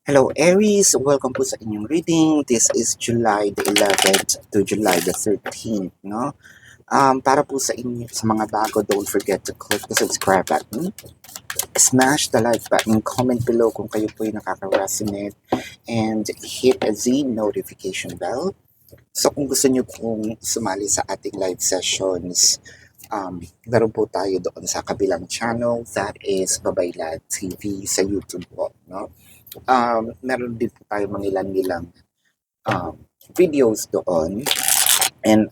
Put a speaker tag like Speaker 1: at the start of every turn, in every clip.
Speaker 1: Hello Aries, welcome po sa inyong reading. This is July the 11th to July the 13th, no? Para po sa inyo, sa mga bago, don't forget to click the subscribe button, smash the like button, comment below kung kayo po yung nakaka-resonate, and hit the notification bell. So kung gusto nyo pong sumali sa ating live sessions, meron po tayo doon sa kabilang channel, that is Babaylad TV sa YouTube po, no? Meron din po tayo mga ilan-ilang um, videos doon, and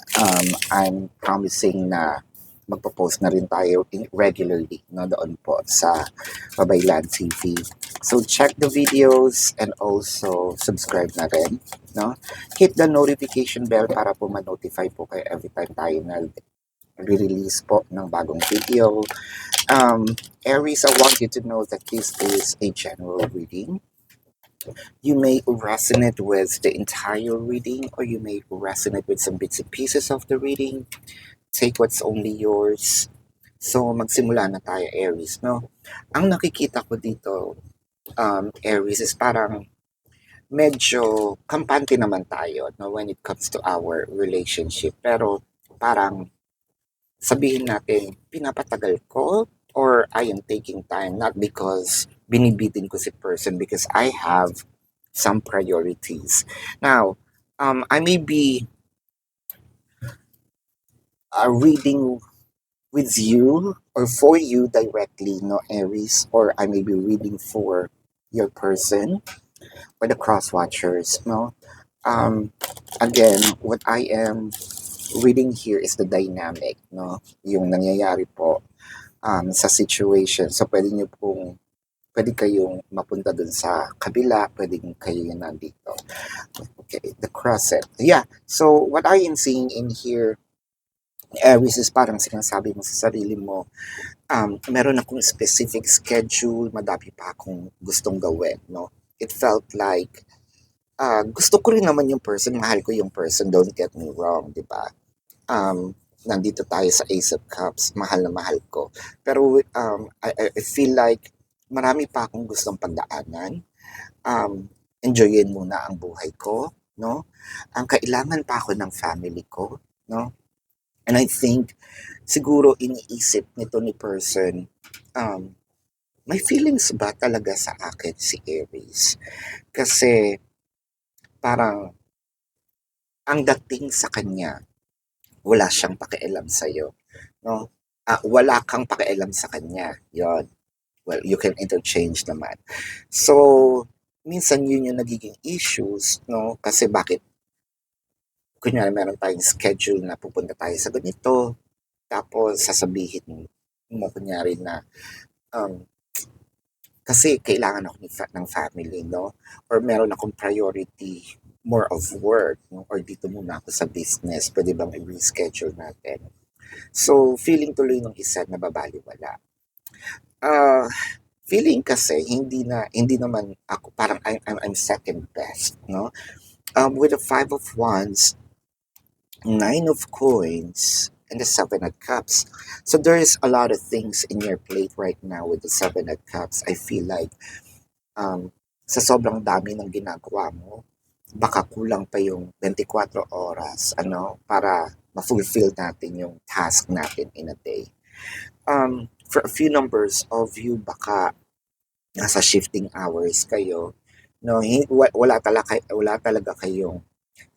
Speaker 1: I'm promising na magpo-post na rin tayo regularly, no, doon po sa Babaylan TV. So check the videos and also subscribe na rin, no? Hit the notification bell para po ma-notify po kayo every time tayo na release po ng bagong video. Aries, I want you to know that this is a general reading. You may resonate with the entire reading, or you may resonate with some bits and pieces of the reading. Take what's only yours. So, magsimula na tayo, Aries, no? Ang nakikita ko dito, Aries, is parang medyo kampante naman tayo, no, when it comes to our relationship. Pero parang sabihin natin, pinapatagal ko, or I am taking time, not because binibitin ko si person, because I have some priorities. Now, I may be reading with you or for you directly, no, Aries, or I may be reading for your person or the cross watchers, no. Um, Again, what I am reading here is the dynamic, no, yung nangyayari po sa situation. So, pwede kayong mapunta dun sa kabila, pwede kayo yung nandito. Okay, the crescent. Yeah, so what I am seeing in here, Aries, is parang sinasabi mo sa sarili mo, meron akong specific schedule, madami pa akong gustong gawin, no? It felt like, gusto ko rin naman yung person, mahal ko yung person, don't get me wrong, di ba? Nandito tayo sa Ace of Cups, mahal na mahal ko. Pero I feel like marami pa akong gustong pagdaanan. Enjoyin muna ang buhay ko, no? Ang kailangan pa ako ng family ko, no? And I think siguro iniisip nito ni person, um, may feelings ba talaga sa akin si Aries? Kasi parang ang dating sa kanya, wala siyang pakialam sa'yo, no? Wala kang pakialam sa kanya, yon. Well, you can interchange naman. So, minsan yun yung nagiging issues, no? Kasi bakit, kunyari meron tayong schedule na pupunta tayo sa ganito, tapos sasabihin mo kunyari na, um, kasi kailangan ako ng family, no? Or meron akong priority, more of work, no? Or dito muna ako sa business, pwede bang i-reschedule natin? So, feeling tuloy ng isa na babaliwala. Ah, feeling kasi hindi naman ako parang I'm second best, no? With the Five of Wands, Nine of Coins, and the Seven of Cups. So there is a lot of things in your plate right now with the Seven of Cups. I feel like sa sobrang dami ng ginagawa mo, baka kulang pa yung 24 oras, ano, para ma-fulfill natin yung task natin in a day. For a few numbers of you, baka nasa shifting hours kayo, no, wala talaga kayong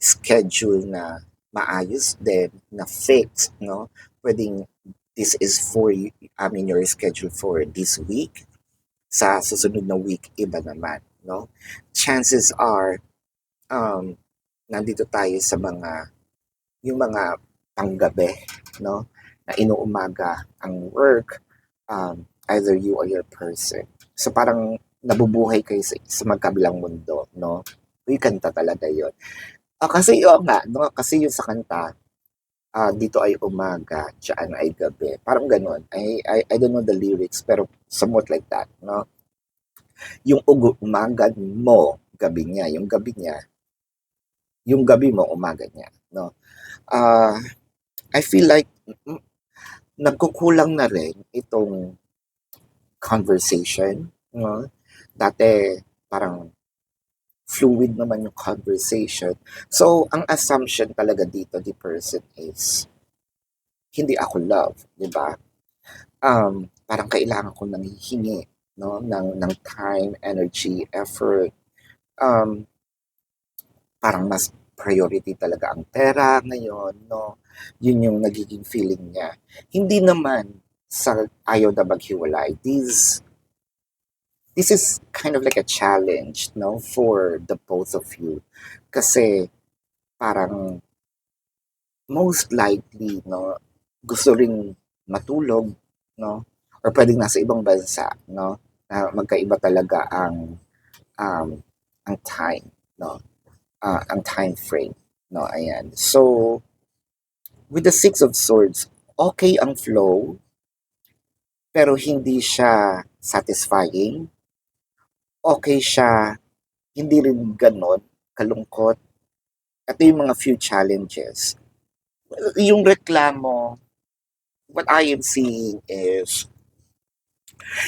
Speaker 1: schedule na maayos din, na fixed, no? Pwedeng this is for you, I mean your schedule for this week, sa susunod na week iba naman, no? Chances are nandito tayo sa yung mga panggabi, no? Na inuumaga ang work, either you or your person. So parang nabubuhay kayo sa magkabilang mundo, no? Uy, kanta talaga yon. Kasi yun nga, no? Kasi yung sa kanta, dito ay umaga, diyan ay gabi. Parang ganun. I don't know the lyrics, pero somewhat like that, no? Yung umaga mo, gabi niya. Yung gabi mo, umaga niya, no? Uh, I feel like nagkukulang na rin itong conversation, no? Dati parang fluid naman yung conversation. So, ang assumption talaga dito the person is, hindi ako love, di ba? Parang kailangan ko nang hihingi, no? Ng time, energy, effort. Um, Parang mas priority talaga ang pera ngayon, no? Yun yung nagiging feeling niya. Hindi naman sa ayaw na maghiwalay. This is kind of like a challenge, no, for the both of you. Kasi parang most likely, no, gusto ring matulog, no, or pwedeng nasa ibang bansa, no, na magkaiba talaga um, ang time, no, ang time frame, no, ayan. So, with the Six of Swords, okay ang flow, pero hindi siya satisfying. Okay siya, hindi rin ganon kalungkot. Ito yung mga few challenges. Yung reklamo, what I am seeing is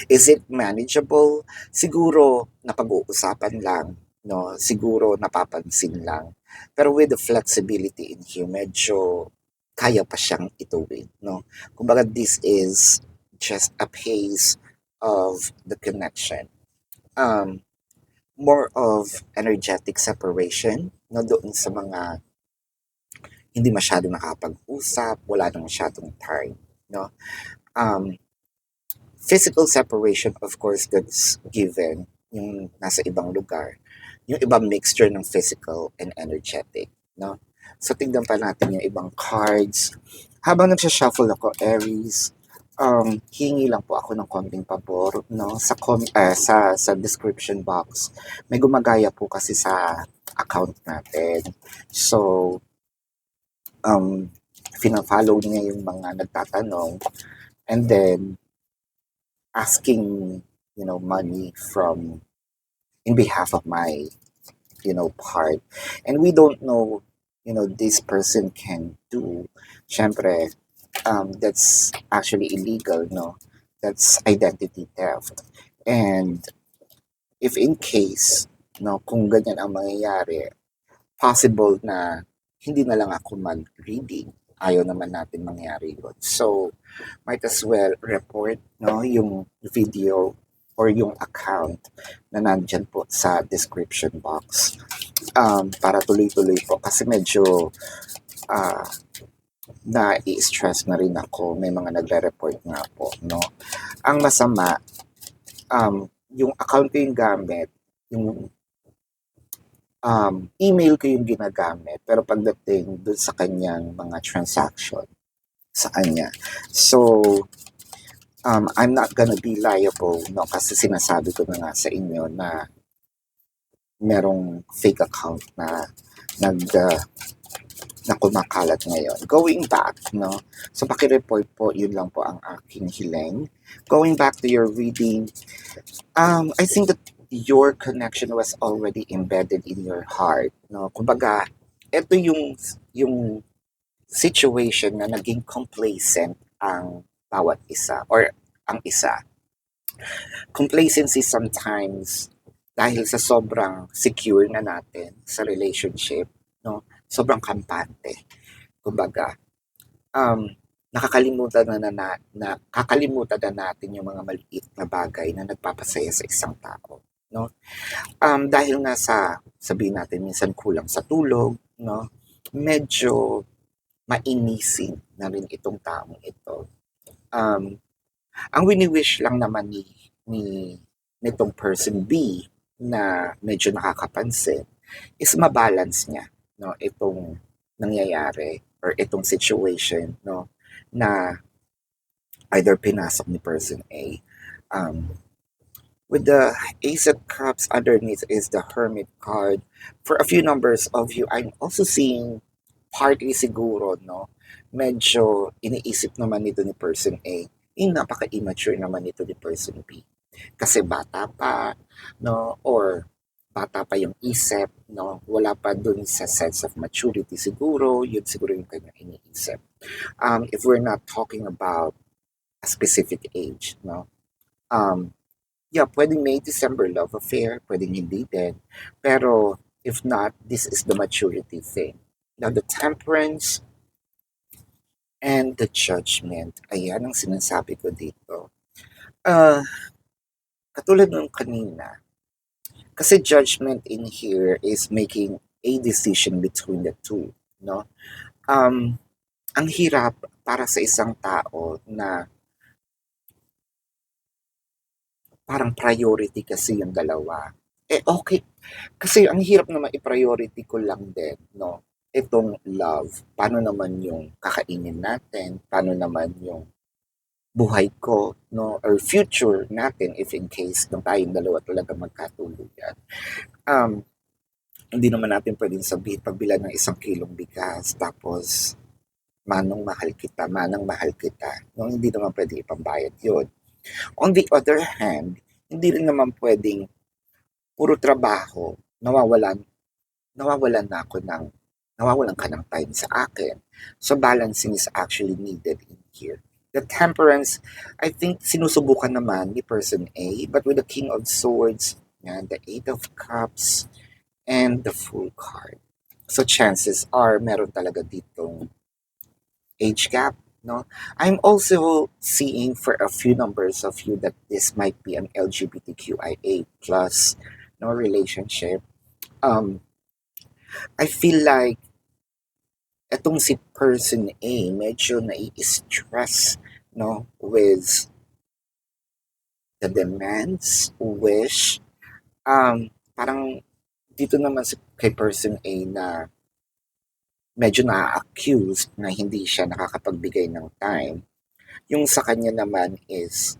Speaker 1: it manageable? Siguro napag-uusapan lang, no? Siguro napapansin lang. Pero with the flexibility in here, medyo kaya pa siyang ituwid, no? Kumbaga, this is just a pace of the connection. Um, More of energetic separation, no? Doon sa mga hindi masyadong nakapag-usap, wala na masyadong time, no? Um, Physical separation, of course, that's given yung nasa ibang lugar. Yung ibang mixture ng physical and energetic, no? So, tignan pa natin yung ibang cards. Habang nagsha-shuffle ako, Aries, hingi lang po ako ng konting pabor, no? Sa description box. May gumagaya po kasi sa account natin. So, um, fina-follow niya yung mga nagtatanong, and then asking, money from in behalf of my, part. And we don't know, this person can do. Syempre, that's actually illegal, no? That's identity theft. And if in case, no, kung ganyan ang mangyayari, possible na hindi na lang ako mag-reading. Ayaw naman natin mangyari yun. So, might as well report, no, yung video or yung account na nandyan po sa description box, para tuloy-tuloy po kasi medyo uh, na-i-stress na rin ako. May mga nagre-report nga po, no. Ang masama, yung account ko yung gamit, yung email ko yung ginagamit, pero pagdating dun sa kanyang mga transaction sa kanya. So, I'm not gonna be liable, no, kasi sinasabi ko na nga sa inyo na merong fake account na nag na kumakalat ngayon. Going back, no, so paki-report po, yun lang po ang aking hiling. Going back to your reading, I think that your connection was already embedded in your heart, no? Kumbaga, ito yung situation na naging complacent ang bawat isa or ang isa. Complacency sometimes dahil sa sobrang secure na natin sa relationship, no? Sobrang kampante. Kumbaga, um, nakakalimutan na kakalimutan na natin yung mga maliit na bagay na nagpapasaya sa isang tao, no? Dahil nga sabihin natin minsan kulang sa tulog, no? Medyo mainisin na rin itong taong ito. Ang wini-wish lang naman ni nitong person B na medyo nakakapansin is mabalance niya, no, itong nangyayari or itong situation, no, na either pinasok ni person A. With the Ace of Cups underneath is the Hermit card. For a few numbers of you, I'm also seeing partly siguro, no, medyo iniisip naman nito ni person A, napaka-immature naman nito ni person B. Kasi bata pa, no, or bata pa yung isip, no, wala pa dun sa sense of maturity siguro, yun siguro yung kanyang iniisip. If we're not talking about a specific age, no, Yeah, pwedeng May, December love affair, pwedeng hindi din. Pero if not, this is the maturity thing. Now, the temperance and the judgment. Ayan ang sinasabi ko dito. Ah, katulad nung kanina, kasi judgment in here is making a decision between the two, no? Um, ang hirap para sa isang tao na parang priority kasi yung dalawa. Eh okay, kasi ang hirap naman i-priority ko lang din, no? Itong love. Paano naman yung kakainin natin? Paano naman yung buhay ko, no? Or future natin if in case nung tayong dalawa talaga magkatuluyan. Um, hindi naman natin pwedeng sabihin pagbilan ng 1 kilong bigas tapos manang mahal kita. No, hindi naman pwedeng ipambayad yun. On the other hand, hindi rin naman pwedeng puro trabaho, nawawalan, nawawalan na ako ng, nawawalan ka ng time sa akin. So balancing is actually needed in here. The temperance, I think sinusubukan naman ni person A, but with the King of Swords, and the Eight of Cups, and the Fool card. So chances are meron talaga ditong age gap, no? I'm also seeing for a few numbers of you that this might be an LGBTQIA plus no relationship. Um, I feel like etong si person A medyo nai-stress no with the demands, wish. Parang dito naman sa kay person A na medyo na-accused na hindi siya nakakapagbigay ng time. Yung sa kanya naman is,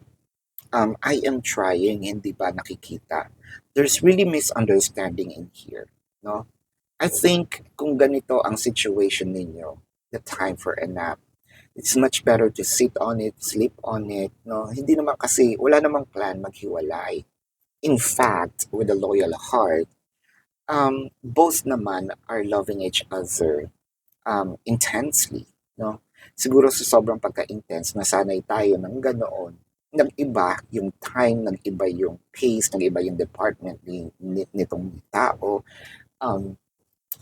Speaker 1: I am trying, hindi ba nakikita? There's really misunderstanding in here, no? I think kung ganito ang situation ninyo, the time for a nap, it's much better to sit on it, sleep on it, no? Hindi naman kasi, wala namang plan maghiwalay. In fact, with a loyal heart, both naman are loving each other intensely, no? Siguro sa sobrang pagka-intense, nasanay tayo ng ganoon. Nag-iba yung time, nag-iba yung pace, nag-iba yung department nitong tao, um,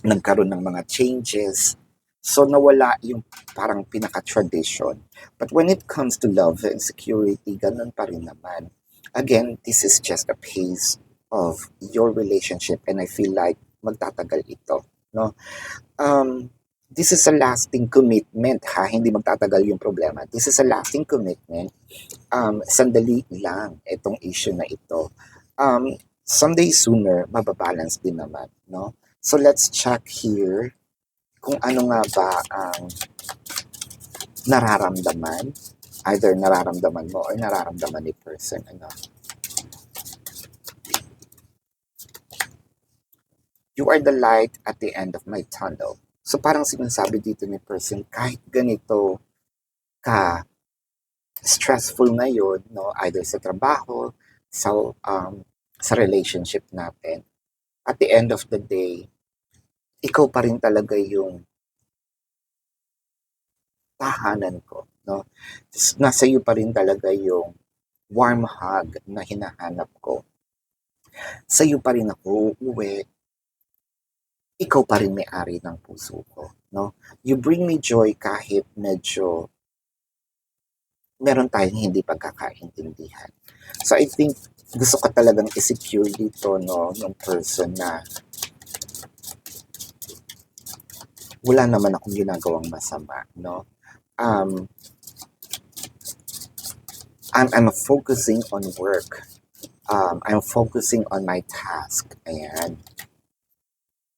Speaker 1: nagkaroon ng mga changes. So nawala yung parang pinaka-tradition. But when it comes to love and security, ganun pa rin naman. Again, this is just a pace of your relationship and I feel like magtatagal ito, no? Um, this is a lasting commitment ha, hindi magtatagal yung problema. This is a lasting commitment. Sandali lang itong issue na ito. Someday sooner, mababalance din naman, no? So let's check here kung ano nga ba ang nararamdaman, either nararamdaman mo or nararamdaman ni person, ano. You are the light at the end of my tunnel. So parang sinasabi dito ni person, kahit ganito ka stressful ngayon, no, either sa trabaho, sa relationship natin, at the end of the day, ikaw pa rin talaga yung tahanan ko, no? Nasa iyo pa rin talaga yung warm hug na hinahanap ko. Sa iyo pa rin ako uuwi. Ikaw pa rin may-ari ng puso ko, no? You bring me joy kahit medyo meron tayong hindi pagkakaintindihan. So I think gusto ko talagang i-secure dito, no, yung person na wala naman akong ginagawang masama, no? Um, I'm focusing on work. I'm focusing on my task. Ayan.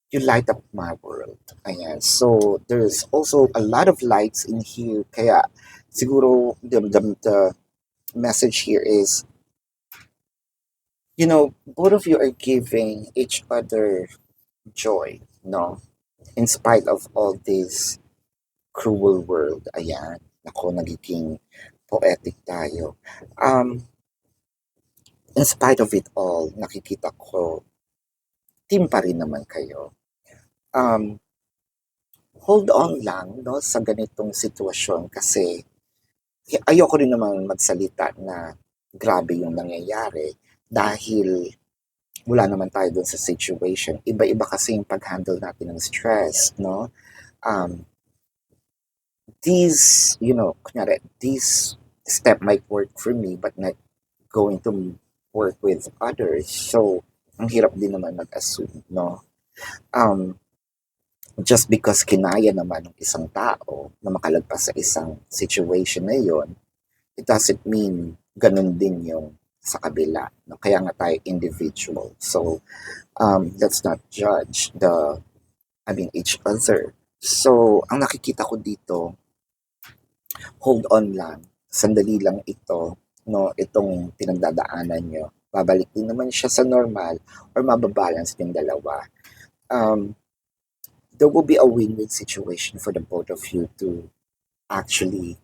Speaker 1: You light up my world. Ayan. So, there's also a lot of lights in here. Kaya, siguro, the message here is, you know, both of you are giving each other joy, no? In spite of all this cruel world. Ayan. Ako, nagiging poetic tayo. In spite of it all, nakikita ko, team pa rin naman kayo. Um, hold on lang, no, sa ganitong sitwasyon kasi ayoko rin naman magsalita na grabe yung nangyayari. dahil wala naman tayo dun sa situation. Iba-iba kasi yung pag-handle natin ng stress, no? Um, kunyari, this step might work for me but not going to work with others. So, ang hirap din naman mag-assume, no? Um, just because kinaya naman ng isang tao na makalagpas sa isang situation na yon, it doesn't mean ganun din yung sa kabila. No? Kaya nga tayo individual. So, let's not judge each other. So, ang nakikita ko dito, hold on lang. Sandali lang ito, no? Itong pinagdadaanan nyo. Babalik din naman siya sa normal or mababalance yung dalawa. Um, there will be a win-win situation for the both of you to actually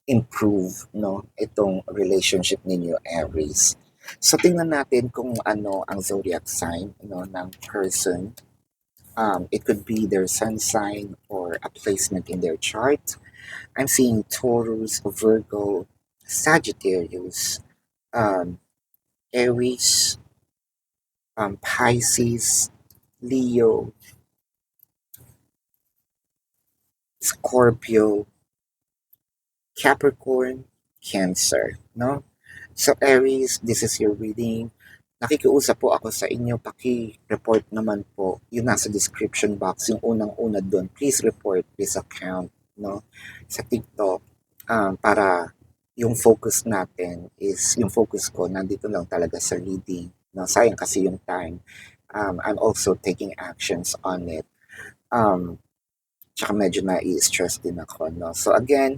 Speaker 1: improve, no, itong relationship ninyo, Aries. So, tingnan natin kung ano ang zodiac sign, no, ng person. It could be their sun sign or a placement in their chart. I'm seeing Taurus, Virgo, Sagittarius, um, Aries, Pisces, Leo, Scorpio, Capricorn, Cancer, no? So Aries, this is your reading. Nakikiusap po ako sa inyo, paki-report naman po yung nasa description box, yung unang-una doon. Please report this account, no? Sa TikTok, para yung focus natin is, yung focus ko, nandito lang talaga sa reading. No? Sayang kasi yung time. I'm also taking actions on it. Tsaka medyo na-i-stress din ako, no? So again,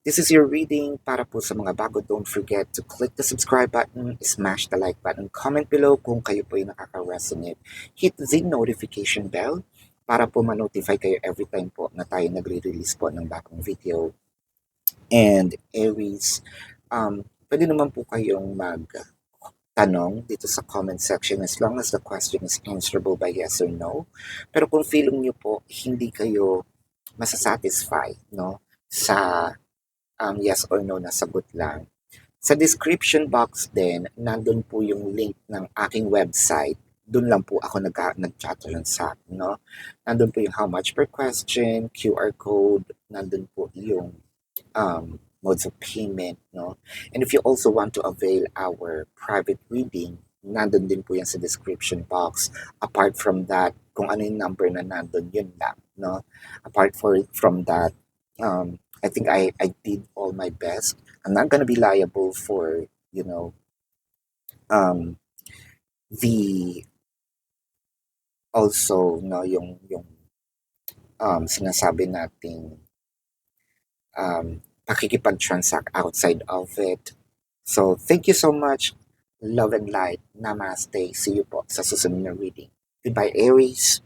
Speaker 1: this is your reading. Para po sa mga bago, don't forget to click the subscribe button, smash the like button, comment below kung kayo po yung nakaka-resonate. Hit the notification bell para po ma-notify kayo every time po na tayo nagre-release po ng bagong video. And Aries, pwede naman po kayong tanong dito sa comment section as long as the question is answerable by yes or no. Pero kung feeling nyo po hindi kayo masasatisfy, no, sa yes or no na sagot lang. Sa description box din, nandun po yung link ng aking website. Doon lang po ako nag-chat lang sa, no? Nandun po yung how much per question, QR code, nandun po yung modes of payment, no? And if you also want to avail our private reading, nandun din po yan sa description box. Apart from that, kung ano yung number na nandun, yun lang, no? From that, I think I did all my best. I'm not gonna be liable for, um, the also, no, yung sinasabi nating pakikipag-transact outside of it. So, thank you so much. Love and light. Namaste. See you po sa susunod na reading. Goodbye, Aries.